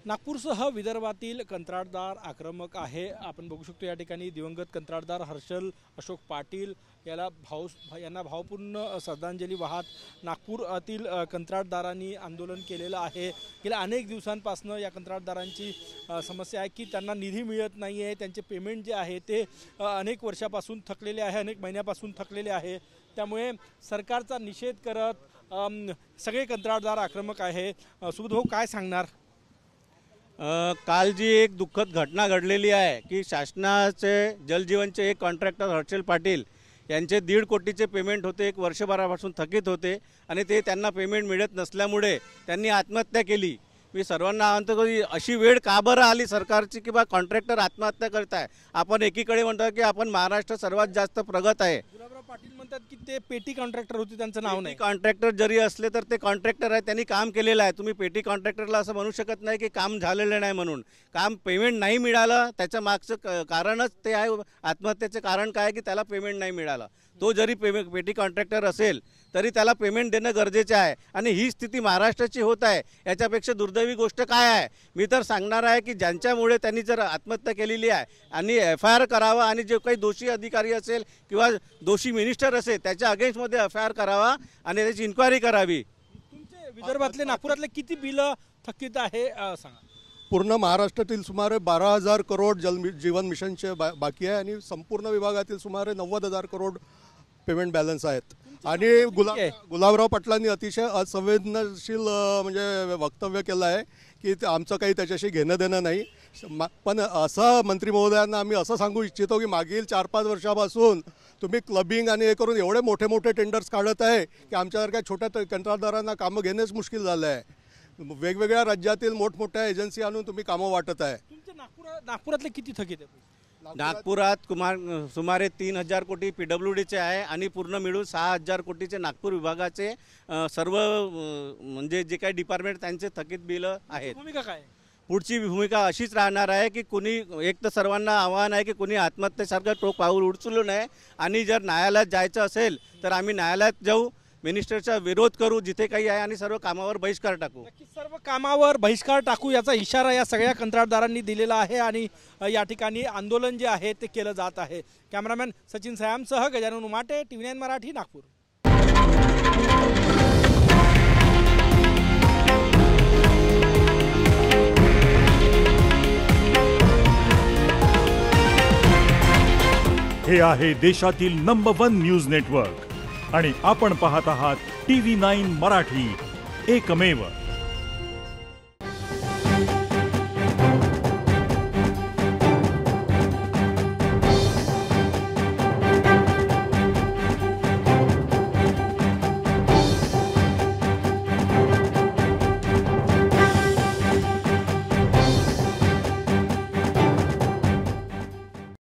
नागपूरसह विदर्भातील कंत्राटदार आक्रमक आहे। आपण बघू शकतो या ठिकाणी दिवंगत कंत्राटदार हर्षल अशोक पाटील यांना भावपूर्ण श्रद्धांजली वाहत नागपुरातील कंत्राटदारांनी आंदोलन केलेलं आहे। गेल्या अनेक दिवसांपासून या कंत्राटदारांची समस्या आहे की त्यांना निधी मिळत नाही आहे, त्यांचे पेमेंट जे आहे ते अनेक वर्षापासून थकलेले आहे, अनेक महिन्यापासून थकलेले आहे। त्यामुळे सरकारचा निषेध करत सगळे कंत्राटदार आक्रमक आहे। सुबोध भाऊ काय सांगणार? काल जी एक दुःखद घटना घडलेली आहे की शासनाचे जलजीवनचे एक कॉन्ट्रॅक्टर हर्षल पाटील यांचे 1.5 कोटीचे पेमेंट होते, एक वर्षभरापासून थकीत होते आणि ते त्यांना पेमेंट मिळत नसल्यामुळे त्यांनी आत्महत्या केली। मी सर्वांना म्हणतो की अशी वेळ का बरं आली सरकारची की बा कॉन्ट्रॅक्टर आत्महत्या करत आहे। आपण एकीकडे म्हणतो की आपण महाराष्ट्र सर्वात जास्त प्रगत आहे। पाटील म्हणतात की ते पेटी कॉन्ट्रॅक्टर होते, त्यांचं नाव नाही। कॉन्ट्रॅक्टर जरी असले तर ते कॉन्ट्रॅक्टर आहे, त्यांनी काम केलेलं आहे। तुम्ही पेटी कॉन्ट्रॅक्टरला असं म्हणू शकत नाही की काम झालेलं नाही म्हणून। काम पेमेंट नाही मिळालं त्याच्या मागचं कारणच ते आहे। आत्महत्येचे कारण काय की त्याला पेमेंट नाही मिळालं। तो जरी पेटी कॉन्ट्रॅक्टर असेल तरी त्याला पेमेंट देणं गरजेचं आहे आणि ही स्थिती महाराष्ट्राची होत आहे। याच्यापेक्षा दुर्दैवी गोष्ट काय आहे? मी तर सांगणार आहे की ज्यांच्यामुळे त्यांनी जर आत्महत्या केलेली आहे आणि FIR करावा आणि जे काही दोषी अधिकारी असेल किंवा दोषी मिनिस्टर असेल त्याच्या अगेन्स्टमध्ये FIR करावा आणि त्याची इन्क्वायरी करावी। तुमचे विदर्भातले नागपुरातले किती बिलं थकीत आहे सांगा? पूर्ण महाराष्ट्रातील सुमारे 12,000 करोड जीवन मिशनचे बाकी आहे आणि संपूर्ण विभागातील सुमारे 90,000 करोड पेमेंट बॅलन्स आहेत। आणि गुलाबराव पाटलांनी अतिशय असंवेदनशील म्हणजे वक्तव्य केलं आहे की आमचं काही त्याच्याशी घेणं देणं नाही। पण असं मंत्री महोदयांना आम्ही असं सांगू इच्छितो की मागील 4-5 वर्षापासून तुम्ही क्लबिंग आणि हे करून एवढे मोठे मोठे टेंडर्स काढत आहे की आमच्यासारख्या छोट्या कंत्राटदारांना कामं घेणंच मुश्किल झालं आहे। वेगवेगळ्या राज्यातील मोठमोठ्या एजन्सी आणून तुम्ही कामं वाटत आहे। तुमचे नागपुरातले किती थकीत आहे? नागपुरात सुमारे 3,000 कोटी PWDचे आहे आणि पूर्ण मिळून 6,000 कोटीचे नागपूर विभागाचे सर्व म्हणजे जे काही डिपार्टमेंट त्यांचे थकीत बिलं आहेत। भूमिका काय? पुढची भूमिका अशीच राहणार आहे की कुणी एक तर सर्वांना आव्हान आहे की कुणी आत्महत्येसारखं टोक पाऊल उचलू नये आणि जर न्यायालयात जायचं असेल तर आम्ही न्यायालयात जाऊ, मिनिस्टरचा विरोध करू जिथे काही आहे आणि सर्व कामावर बहिष्कार टाकू। सर्व कामावर बहिष्कार टाकू याचा इशारा या सगळ्या कंत्राटदारांनी दिलेला आहे आणि या ठिकाणी आंदोलन जे आहे ते केलं जात आहे। कॅमेरामॅन सचिन सयामसह गजानन उमाटे, TV9 मराठी, नागपूर। हे आहे देशातील नंबर 1 न्यूज नेटवर्क आणि आपण पाहत आहात TV9 मराठी, एकमेव।